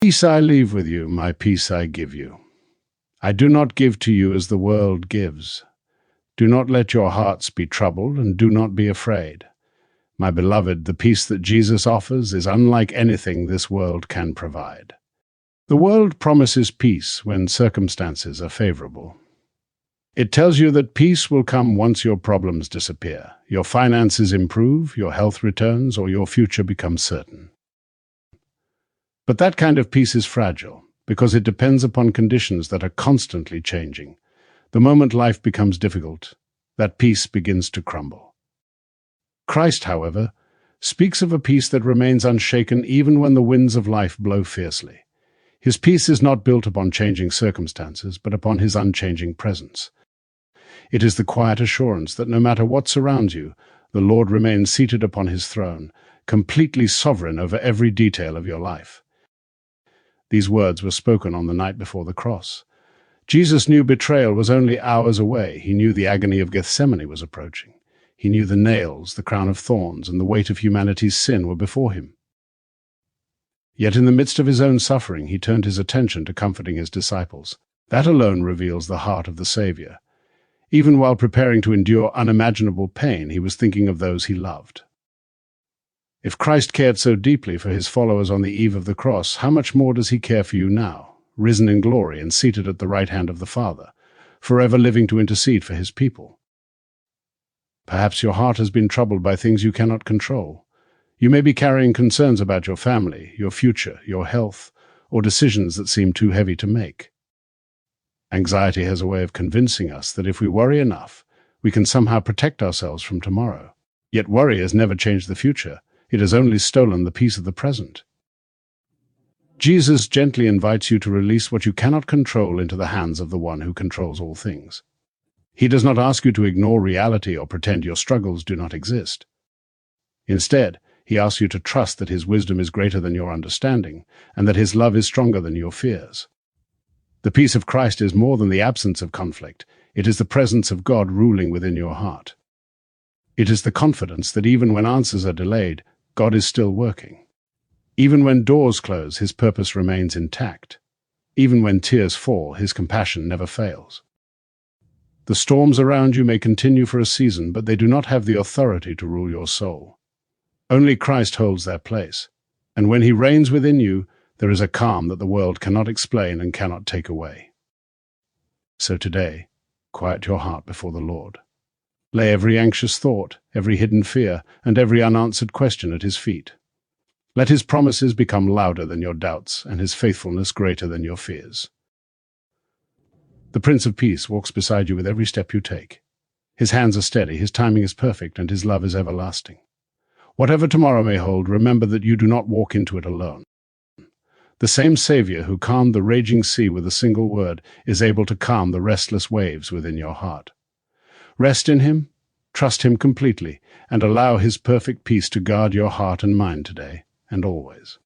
Peace I leave with you, my peace I give you. I do not give to you as the world gives. Do not let your hearts be troubled, and do not be afraid. My beloved, the peace that Jesus offers is unlike anything this world can provide. The world promises peace when circumstances are favorable. It tells you that peace will come once your problems disappear, your finances improve, your health returns, or your future becomes certain. But that kind of peace is fragile, because it depends upon conditions that are constantly changing. The moment life becomes difficult, that peace begins to crumble. Christ, however, speaks of a peace that remains unshaken even when the winds of life blow fiercely. His peace is not built upon changing circumstances, but upon his unchanging presence. It is the quiet assurance that no matter what surrounds you, the Lord remains seated upon his throne, completely sovereign over every detail of your life. These words were spoken on the night before the cross. Jesus knew betrayal was only hours away. He knew the agony of Gethsemane was approaching. He knew the nails, the crown of thorns, and the weight of humanity's sin were before him. Yet in the midst of his own suffering, he turned his attention to comforting his disciples. That alone reveals the heart of the Savior. Even while preparing to endure unimaginable pain, he was thinking of those he loved. If Christ cared so deeply for his followers on the eve of the cross, how much more does he care for you now, risen in glory and seated at the right hand of the Father, forever living to intercede for his people? Perhaps your heart has been troubled by things you cannot control. You may be carrying concerns about your family, your future, your health, or decisions that seem too heavy to make. Anxiety has a way of convincing us that if we worry enough, we can somehow protect ourselves from tomorrow. Yet worry has never changed the future. It has only stolen the peace of the present. Jesus gently invites you to release what you cannot control into the hands of the one who controls all things. He does not ask you to ignore reality or pretend your struggles do not exist. Instead, he asks you to trust that his wisdom is greater than your understanding, and that his love is stronger than your fears. The peace of Christ is more than the absence of conflict. It is the presence of God ruling within your heart. It is the confidence that even when answers are delayed, God is still working. Even when doors close, his purpose remains intact. Even when tears fall, his compassion never fails. The storms around you may continue for a season, but they do not have the authority to rule your soul. Only Christ holds their place, and when he reigns within you, there is a calm that the world cannot explain and cannot take away. So today, quiet your heart before the Lord. Lay every anxious thought, every hidden fear, and every unanswered question at his feet. Let his promises become louder than your doubts, and his faithfulness greater than your fears. The Prince of Peace walks beside you with every step you take. His hands are steady, his timing is perfect, and his love is everlasting. Whatever tomorrow may hold, remember that you do not walk into it alone. The same Savior who calmed the raging sea with a single word is able to calm the restless waves within your heart. Rest in him, trust him completely, and allow his perfect peace to guard your heart and mind today and always.